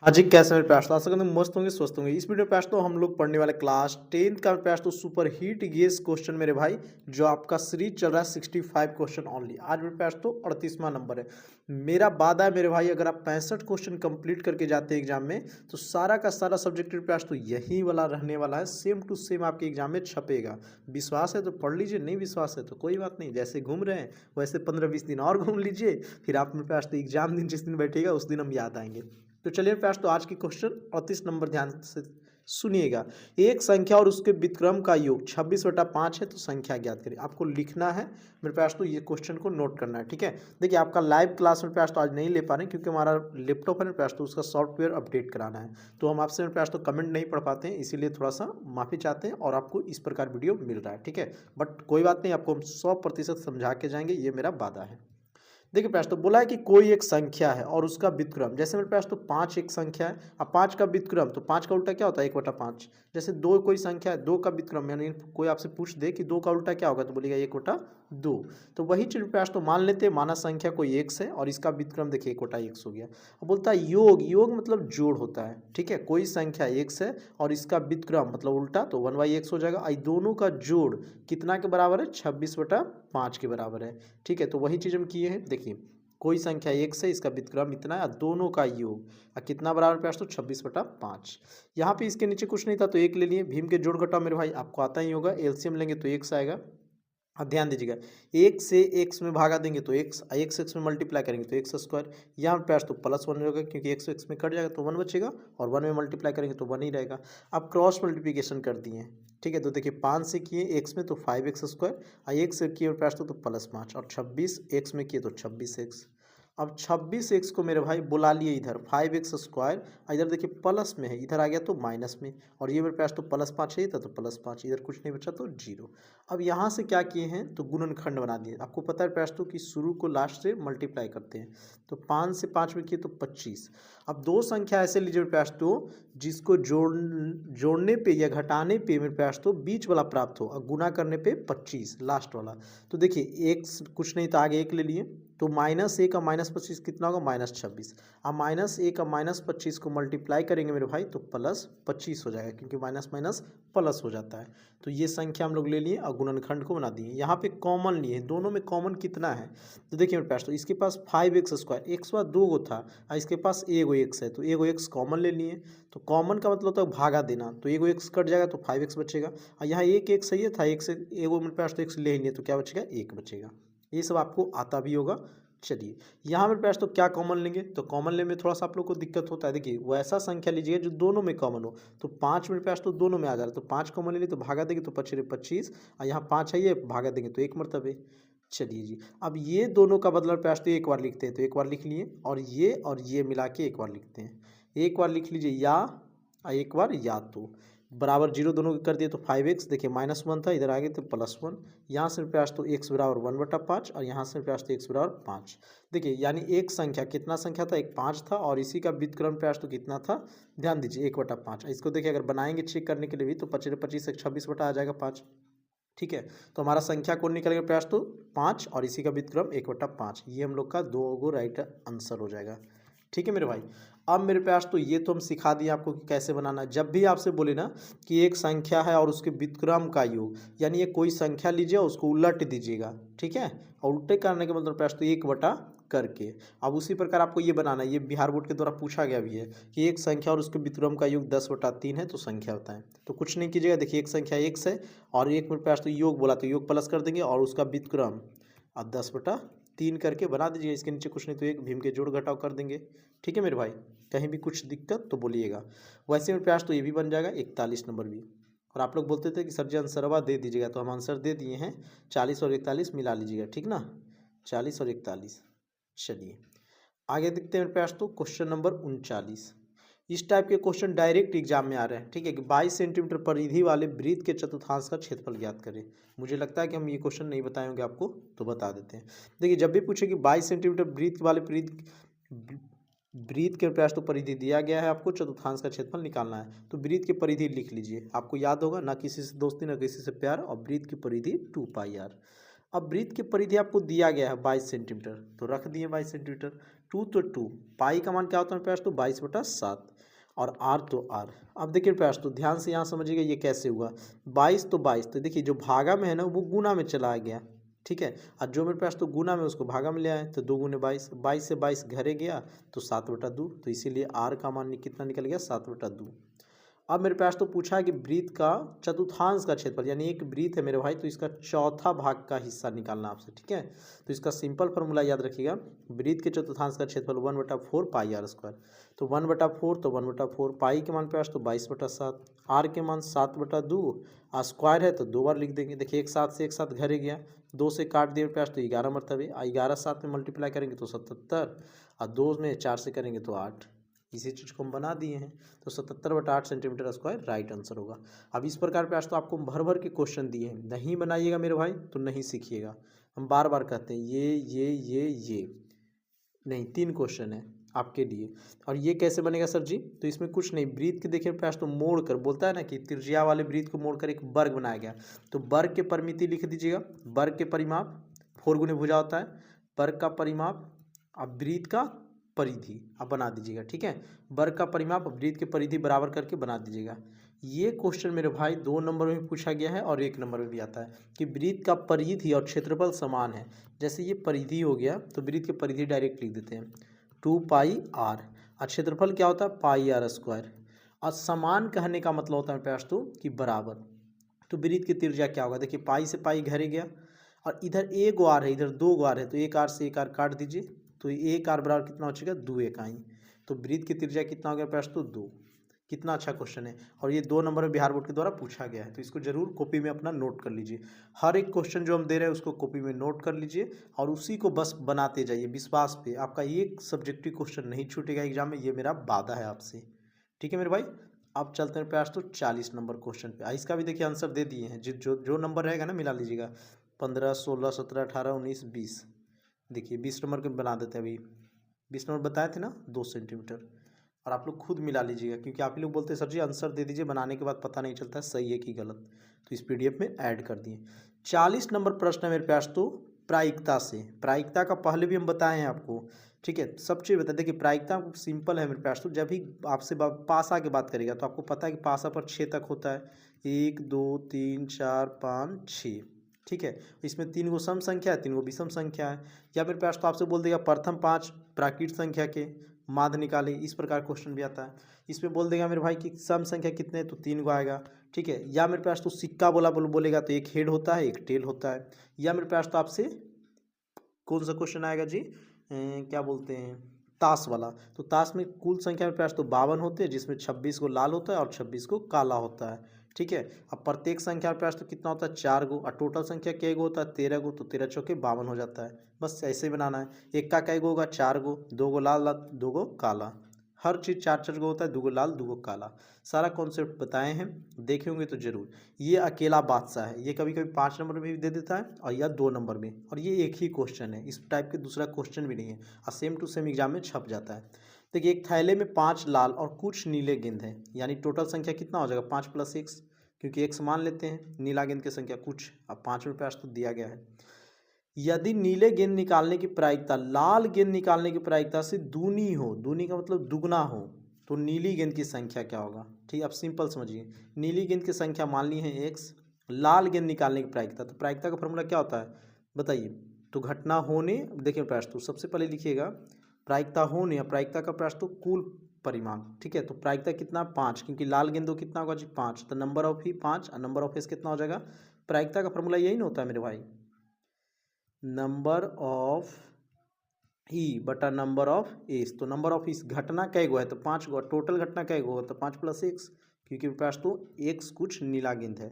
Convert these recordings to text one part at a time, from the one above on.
हाँ जी, कैसे मेरे प्यार आशा करता हूँ मस्त होंगे, स्वस्थ होंगे। इस वीडियो में प्यार तो हम लोग पढ़ने वाले क्लास 10th का प्यार तो सुपर हिट गेस क्वेश्चन मेरे भाई, जो आपका सीरीज चल रहा है 65 क्वेश्चन ओनली। आज मेरे प्यार तो 38वां नंबर है। मेरा वादा है मेरे भाई, अगर आप 65 क्वेश्चन कंप्लीट करके जाते हैं एग्जाम में, तो सारा का सारा सब्जेक्ट मेरे प्यार तो यही वाला रहने वाला है। सेम टू सेम आपके एग्जाम में छपेगा। विश्वास है तो पढ़ लीजिए, नहीं विश्वास है तो कोई बात नहीं। जैसे घूम रहे हैं वैसे 15-20 दिन और घूम लीजिए, फिर आप मेरे पास तो एग्जाम दिन जिस दिन बैठेगा उस दिन हम याद आएंगे। तो चलिए प्यास, तो आज की क्वेश्चन 38 नंबर ध्यान से सुनिएगा। एक संख्या और उसके व्युत्क्रम का योग 26/5 है, तो संख्या ज्ञात करिए। आपको लिखना है मेरे पास, तो ये क्वेश्चन को नोट करना है, ठीक है। देखिए, आपका लाइव क्लास मेरे पास तो आज नहीं ले पा रहे हैं, क्योंकि हमारा लैपटॉप है मेरे पास, तो उसका सॉफ्टवेयर अपडेट कराना है। तो हम आपसे मेरे पास तो कमेंट नहीं पढ़ पाते हैं, इसीलिए थोड़ा सा माफ़ी चाहते हैं, और आपको इस प्रकार वीडियो मिल रहा है, ठीक है। बट कोई बात नहीं, आपको हम 100% समझा के जाएंगे, ये मेरा वादा है। देखिए पास, तो बोला है कि कोई एक संख्या है और उसका व्युत्क्रम, जैसे मेरे पास तो 5 एक संख्या है। अब 5 का व्युत्क्रम, तो 5 का उल्टा क्या होता है? 1/5। जैसे 2 कोई संख्या है, 2 का व्युत्क्रम, यानी कोई आपसे पूछ दे कि 2 का उल्टा क्या होगा, तो बोलेगा 1/2। तो वही चीज मेरे पास तो मान लेते हैं, माना संख्या कोई x है और इसका व्युत्क्रम देखिए 1/x हो गया। अब बोलता है योग, योग मतलब जोड़ होता है, ठीक है। कोई संख्या x है और इसका व्युत्क्रम मतलब उल्टा, तो 1/x हो जाएगा। आई दोनों का जोड़ कितना के बराबर है? 26/5 के बराबर है, ठीक है। तो वही चीज हम किए हैं। देखिए, कोई संख्या एक से, इसका व्युत्क्रम इतना है, दोनों का योग कितना बराबर प्यास, तो 26/5। यहाँ पे इसके नीचे कुछ नहीं था तो एक ले लिए। भीम के जोड़ घटाव मेरे भाई आपको आता ही होगा, एलसीएम लेंगे तो x आएगा। अब ध्यान दीजिएगा, एक से एक्स में भागा देंगे तो एक्स, एक्स में मल्टीप्लाई करेंगे तो एक्स स्क्वायर। यहाँ पे तो +1 होगा, क्योंकि एक्स में कट जाएगा तो 1 बचेगा, और 1 में मल्टीप्लाई करेंगे तो 1 ही रहेगा। अब क्रॉस मल्टीप्लिकेशन कर दिए, ठीक है। तो देखिए, 5 से किए एक्स में तो 5x², और एक से किए प्यास तो +5, और 26 एक्स में किए तो 26x। अब 26x को मेरे भाई बुला लिए इधर, 5x², इधर देखिए प्लस में है, इधर आ गया तो माइनस में, और ये मेरे पास तो +5 है, था तो +5, इधर कुछ नहीं बचा तो 0। अब यहाँ से क्या किए हैं, तो गुणनखंड बना दिए। आपको पता है प्रयास तो कि शुरू को लास्ट से मल्टीप्लाई करते हैं, तो 5 से 5 में किए तो 25। अब दो संख्या ऐसे लीजिए मेरे पास तो, जिसको जोड़ने पे या घटाने पे मेरे पास तो बीच वाला प्राप्त हो, और गुना करने पे 25 लास्ट वाला। तो देखिए, एक कुछ नहीं था, आगे एक ले लिए, तो -1 का -25 कितना होगा? -26। अब -1 का -25 को मल्टीप्लाई करेंगे मेरे भाई, तो +25 हो जाएगा, क्योंकि माइनस माइनस प्लस हो जाता है। तो ये संख्या हम लोग ले लिए और गुणनखंड को बना दिए। यहाँ पे कॉमन लिए, दोनों में कॉमन कितना है? तो देखिए मेरे पास तो इसके पास 5x², एक्स बाद 2 गो था, और इसके पास एगो एक्स है, तो एगो एक्स कॉमन ले लिए। तो कॉमन का मतलब होता है भागा देना, तो एगो एक्स कट जाएगा तो 5x बचेगा, और यहाँ एक एक्स सही था, एक से एगो मेरे पास तो एक्स ले लिए, तो क्या बचेगा? 1 बचेगा। ये सब आपको आता भी होगा। चलिए, यहाँ मेरे पास तो क्या कॉमन लेंगे, तो कॉमन लेने में थोड़ा सा आप लोग को दिक्कत होता है। देखिए, वैसा संख्या लीजिए जो दोनों में कॉमन हो, तो 5 मेरे पास तो दोनों में आ जा रहा है, तो 5 कॉमन ले ली, तो भागा देंगे तो 25, और यहाँ 5 है, ये भागा देंगे तो 1 मरतबे। चलिए जी, अब ये दोनों का बदला प्यास तो एक बार लिखते हैं, तो एक बार लिख लिए, और ये मिला के एक बार लिखते हैं। एक बार लिख लीजिए या, और एक बार या, तो बराबर 0 दोनों को कर दिए तो 5x, देखिए -1 था, इधर आ गए तो +1। यहाँ से प्रयास तो x बराबर 1/5, और यहाँ से प्रयास तो x बराबर 5। देखिए, यानी एक संख्या, कितना संख्या था? एक 5 था, और इसी का व्युत्क्रम प्रयास तो कितना था? ध्यान दीजिए, 1/5। इसको देखिए, अगर बनाएंगे चेक करने के लिए भी, तो 25 से 26 बटा आ जाएगा 5, ठीक है। तो हमारा संख्या कौन निकलेगा प्रयास तो? 5, और इसी का व्युत्क्रम 1/5। ये हम लोग का 2 गो राइट आंसर हो जाएगा, ठीक है मेरे भाई। अब मेरे पास तो ये तो हम सिखा दिए आपको कि कैसे बनाना है। जब भी आपसे बोले ना कि एक संख्या है और उसके व्युत्क्रम का योग, यानी ये कोई संख्या लीजिए उसको उलट दीजिएगा, ठीक है। और उल्टे करने के मतलब प्रयास तो 1 बटा करके। अब उसी प्रकार आपको ये बनाना है, ये बिहार बोर्ड के द्वारा पूछा गया भी है कि एक संख्या और उसके व्युत्क्रम का योग 10/3 है, तो संख्या बताएं। तो कुछ नहीं कीजिएगा, देखिए एक संख्या x है, और एक मेरे पास तो योग बोला, तो योग प्लस कर देंगे, और उसका व्युत्क्रम अब 10/3 करके बना दीजिए। इसके नीचे कुछ नहीं तो एक भीम के जोड़ घटाव कर देंगे, ठीक है मेरे भाई। कहीं भी कुछ दिक्कत तो बोलिएगा। वैसे मेरे पास तो ये भी बन जाएगा 41 नंबर भी। और आप लोग बोलते थे कि सर जी आंसरवा दे दीजिएगा, तो हम आंसर दे दिए हैं। 40 और 41 मिला लीजिएगा, ठीक ना, 40 और 41। चलिए आगे देखते हैं मेरे पास तो क्वेश्चन नंबर 39। इस टाइप के क्वेश्चन डायरेक्ट एग्जाम में आ रहे हैं, ठीक है, कि 22 सेंटीमीटर परिधि वाले वृत्त के चतुर्थांश का क्षेत्रफल ज्ञात करें। मुझे लगता है कि हम ये क्वेश्चन नहीं बताए होंगे आपको, तो बता देते हैं। देखिए, जब भी पूछे कि 22 सेंटीमीटर वृत्त वाले वृत्त के प्रयास तो परिधि दिया गया है, आपको चतुर्थांश का क्षेत्रफल निकालना है, तो वृत्त की परिधि लिख लीजिए। आपको याद होगा, ना किसी से दोस्ती ना किसी से प्यार, और वृत्त की परिधि 2πr। अब वृत्त की परिधि आपको दिया गया है 22 सेंटीमीटर, तो रख दिए 22 सेंटीमीटर। 2 तो 2, पाई का मान क्या होता है प्यास तो 22/7। और आर तो आर। अब देखिए प्रयास तो ध्यान से यहाँ समझिएगा ये कैसे हुआ। 22 तो 22, तो देखिए जो भागा में है ना वो गुना में चला गया, ठीक है। और जो मेरे पास तो गुना में उसको भागा में ले आए, तो 2 गुने 22, 22 से 22 घरे गया तो 7/2, तो इसीलिए आर का मान कितना निकल गया 7/2। अब मेरे पास तो पूछा है कि वृत्त का चतुर्थांश का क्षेत्रफल, यानी एक वृत्त है मेरे भाई, तो इसका चौथा भाग का हिस्सा निकालना आपसे, ठीक है। तो इसका सिंपल फार्मूला याद रखिएगा, वृत्त के चतुर्थांश का क्षेत्रफल 1/4 पाई आर स्क्वायर। तो 1/4 तो 1/4, पाई के मान पास तो 22/7, आर के मान 7/2, और स्क्वायर है तो 2 बार लिख देंगे। देखिए एक साथ से एक साथ घरे गया, 2 से काट दिए पास तो 11 मरतबे, 11 7 में मल्टीप्लाई करेंगे तो 77, और 2 में 4 से करेंगे तो 8। इसी चीज़ को हम बना दिए हैं, तो 77/8 सेंटीमीटर स्क्वायर राइट आंसर होगा। अब इस प्रकार पे आज तो आपको भर भर के क्वेश्चन दिए हैं, नहीं बनाइएगा मेरे भाई तो नहीं सीखिएगा। हम बार बार कहते हैं ये नहीं, 3 क्वेश्चन है आपके लिए। और ये कैसे बनेगा सर जी, तो इसमें कुछ नहीं, वृत्त के देखिए प्रयास तो मोड़ कर, बोलता है ना कि त्रिज्या वाले वृत्त को मोड़ कर एक वर्ग बनाया गया, तो वर्ग के परिमिति लिख दीजिएगा, वर्ग के परिमाप 4 गुने भुजा होता है, वर्ग का परिमाप अब वृत्त का परिधि अब बना दीजिएगा, ठीक है। वर्ग का परिमाप वृत्त के परिधि बराबर करके बना दीजिएगा। ये क्वेश्चन मेरे भाई 2 नंबर में भी पूछा गया है और 1 नंबर में भी आता है कि वृत्त का परिधि और क्षेत्रफल समान है। जैसे ये परिधि हो गया तो वृत्त के परिधि डायरेक्ट लिख देते हैं 2 पाई आर, और क्षेत्रफल क्या होता है पाई आर स्क्वायर। और समान कहने का मतलब होता है प्रयास तो कि बराबर। तो वृत्त की त्रिज्या क्या होगा, देखिए पाई से पाई घरे गया, और इधर 1 आर है इधर 2 आर है, तो 1 आर से 1 आर काट दीजिए, तो 1 आर बराबर कितना हो जाएगा 2 इकाई। तो वृत्त की त्रिज्या कितना हो गया प्रश्न तो 2। कितना अच्छा क्वेश्चन है, और ये 2 नंबर में बिहार बोर्ड के द्वारा पूछा गया है, तो इसको जरूर कॉपी में अपना नोट कर लीजिए। हर एक क्वेश्चन जो हम दे रहे हैं उसको कॉपी में नोट कर लीजिए और उसी को बस बनाते जाइए विश्वास पे, आपका एक सब्जेक्टिव क्वेश्चन नहीं छूटेगा एग्जाम में, ये मेरा वादा है आपसे, ठीक है मेरे भाई। अब चलते हैं प्रयास तो 40 नंबर क्वेश्चन पे। इसका भी देखिए आंसर दे दिए हैं, जो नंबर रहेगा ना मिला लीजिएगा, 15 16 17 18 19 20। देखिए 20 नंबर के बना देते हैं, अभी 20 नंबर बताए थे ना 2 सेंटीमीटर, और आप लोग खुद मिला लीजिएगा, क्योंकि आप ही लोग बोलते हैं सर जी आंसर दे दीजिए, बनाने के बाद पता नहीं चलता है सही है कि गलत, तो इस पीडीएफ में ऐड कर दिए। 40 नंबर प्रश्न है मेरे पास तो प्रायिकता से। प्रायिकता का पहले भी हम बताए हैं आपको, ठीक है, सब चीज़ बता। देखिए प्रायिकता सिंपल है मेरे पास तो, जब भी आपसे पासा की बात करेगा तो आपको पता है कि पासा पर 6 तक होता है, 1 2 3 4 5 6, ठीक है। इसमें 3 गो सम संख्या है, 3 गो विषम संख्या है। या मेरे पास तो आपसे बोल देगा प्रथम 5 प्राकृत संख्या के माध्य निकाले, इस प्रकार क्वेश्चन भी आता है। इसमें बोल देगा मेरे भाई कि सम संख्या कितने, तो 3 गो आएगा, ठीक है। या मेरे पास तो सिक्का बोलेगा तो एक हेड होता है एक टेल होता है। या मेरे पास तो आपसे कौन सा क्वेश्चन आएगा जी, क्या बोलते हैं ताश वाला, तो ताश में कुल संख्या मेरे पास तो 52 होते हैं, जिसमें 26 को लाल होता है और 26 को काला होता है, ठीक है। अब प्रत्येक संख्या मेरे पास तो कितना होता है 4 गो, और टोटल संख्या कै गो होता है 13 गो, तो 13 चौके 52 हो जाता है। बस ऐसे ही बनाना है। एक का कै गो होगा 4 गो, 2 गो लाल 2 गो काला, हर चीज़ 4 गो होता है, 2 गो लाल 2 गो काला। सारा कॉन्सेप्ट बताए हैं, देखे होंगे तो जरूर। ये अकेला बादशाह है, ये कभी कभी 5 नंबर में भी दे देता है और या 2 नंबर में, और ये एक ही क्वेश्चन है, इस टाइप के दूसरा क्वेश्चन भी नहीं है, और सेम टू सेम एग्जाम में छप जाता है। देखिए एक थैले में 5 लाल और कुछ नीले गेंद हैं, यानी टोटल संख्या कितना हो जाएगा 5 + 1, क्योंकि एक मान लेते हैं, नीला गेंद की संख्या कुछ, अब 5 में प्रयास तो दिया गया है। यदि नीले गेंद निकालने की प्रायिकता लाल गेंद निकालने की प्रायिकता से दूनी हो, दूनी का मतलब दुगना हो, तो नीली गेंद की संख्या क्या होगा, ठीक है। अब सिंपल समझिए, नीली गेंद की संख्या मान ली है x, लाल गेंद निकालने की प्रायिकता, तो प्रायिकता का फॉर्मूला क्या होता है बताइए। तो घटना होने, देखिए प्रयास तो सबसे पहले लिखिएगा प्रायिकता होने, प्रायिकता का प्रयास तो कुल परिमाण, ठीक है। तो प्रायिकता कितना 5, क्योंकि लाल गेंदों कितना होगा जी 5, तो नंबर ऑफ ही 5 और नंबर ऑफ एस कितना हो जाएगा। प्रायिकता का फॉर्मूला यही ना होता है मेरे भाई, नंबर ऑफ ई बटा नंबर ऑफ एस। तो नंबर ऑफ इस घटना कै गो है तो 5 गो, टोटल घटना कै गो तो 5 + 1, क्योंकि मेरे पास तो x कुछ नीला गेंद है,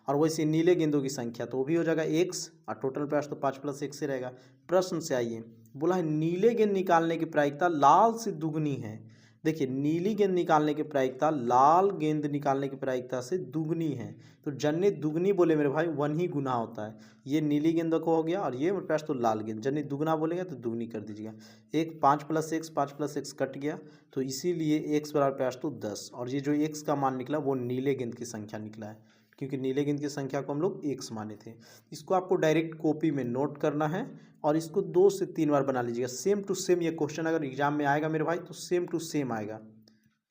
और वैसे नीले गेंदों की संख्या तो वो भी हो जाएगा x, और टोटल पास तो 5 + 1 से रहेगा। प्रश्न से आइए, बोला है नीले गेंद निकालने की प्रायिकता लाल से दुगनी है। देखिए नीली गेंद निकालने की प्रायिकता लाल गेंद निकालने की प्रायिकता से दुगनी है, तो जन्य दुगनी बोले मेरे भाई 1 ही गुना होता है। ये नीली गेंद को हो गया, और ये मेरे पास तो लाल गेंद, जन्य दुगना बोलेंगे तो दुगनी कर दीजिएगा। एक 5 + 1 5 + 1 कट गया, तो इसीलिए x बराबर पास तो 10, और ये जो x का मान निकला वो नीले गेंद की संख्या निकला है, क्योंकि नीले गेंद की संख्या को हम लोग x माने थे। इसको आपको डायरेक्ट कॉपी में नोट करना है, और इसको 2 से 3 बार बना लीजिएगा। सेम टू सेम ये क्वेश्चन अगर एग्जाम में आएगा मेरे भाई तो सेम टू सेम आएगा,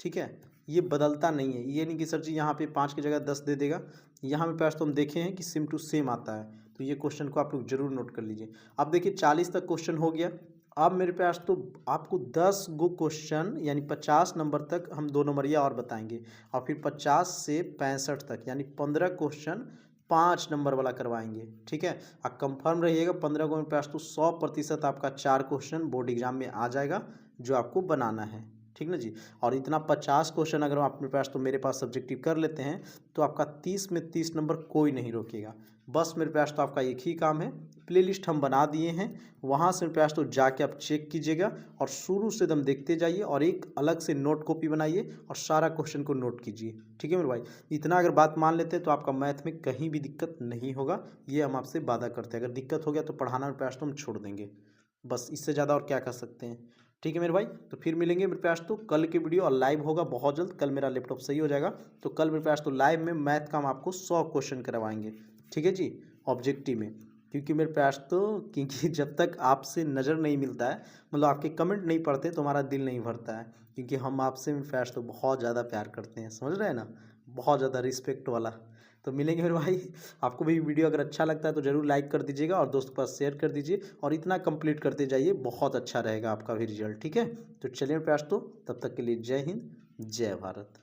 ठीक है। ये बदलता नहीं है। ये नहीं कि सर जी यहाँ पे 5 की जगह 10 दे देगा। यहाँ पे पास तो हम देखे हैं कि सेम टू सेम आता है। तो ये क्वेश्चन को आप लोग जरूर नोट कर लीजिए। अब देखिए 40 तक क्वेश्चन हो गया। अब मेरे पास तो आपको 10 गो क्वेश्चन यानी 50 नंबर तक हम 2 नंबरिया और बताएंगे, और फिर 50 से 65 तक यानी 15 क्वेश्चन 5 नंबर वाला करवाएंगे। ठीक है, आप कंफर्म रहिएगा। 15 को मेरे पास तो 100% आपका 4 क्वेश्चन बोर्ड एग्जाम में आ जाएगा जो आपको बनाना है। ठीक ना जी। और इतना 50 क्वेश्चन अगर आप मेरे पास तो मेरे पास सब्जेक्टिव कर लेते हैं तो आपका 30 में 30 नंबर कोई नहीं रोकेगा। बस मेरे पास तो आपका एक ही काम है, प्लेलिस्ट हम बना दिए हैं, वहाँ से मेरे पास तो जाके आप चेक कीजिएगा और शुरू से एकदम देखते जाइए और एक अलग से नोट कॉपी बनाइए और सारा क्वेश्चन को नोट कीजिए। ठीक है मेरे भाई, इतना अगर बात मान लेते हैं तो आपका मैथ में कहीं भी दिक्कत नहीं होगा, ये हम आपसे वादा करते हैं। अगर दिक्कत हो गया तो पढ़ाना मेरे पास तो हम छोड़ देंगे, बस इससे ज़्यादा और क्या कर सकते हैं। ठीक है मेरे भाई, तो फिर मिलेंगे मेरे पास तो कल के वीडियो, और लाइव होगा बहुत जल्द। कल मेरा लैपटॉप सही हो जाएगा तो कल मेरे पास तो लाइव में मैथ का हम आपको 100 क्वेश्चन करवाएंगे। ठीक है जी, ऑब्जेक्टिव में। क्योंकि मेरे पास तो क्योंकि जब तक आपसे नज़र नहीं मिलता है, मतलब आपके कमेंट नहीं पढ़ते तो हमारा दिल नहीं भरता है। क्योंकि हम आपसे मेरे पास तो बहुत ज़्यादा प्यार करते हैं, समझ रहे हैं ना, बहुत ज़्यादा रिस्पेक्ट वाला। तो मिलेंगे मेरे भाई। आपको भी वीडियो अगर अच्छा लगता है तो ज़रूर लाइक कर दीजिएगा और दोस्तों के पास शेयर कर दीजिए, और इतना कंप्लीट करते जाइए, बहुत अच्छा रहेगा आपका भी रिजल्ट। ठीक है, तो चलिए मेरे पास तो तब तक के लिए जय हिंद, जय भारत।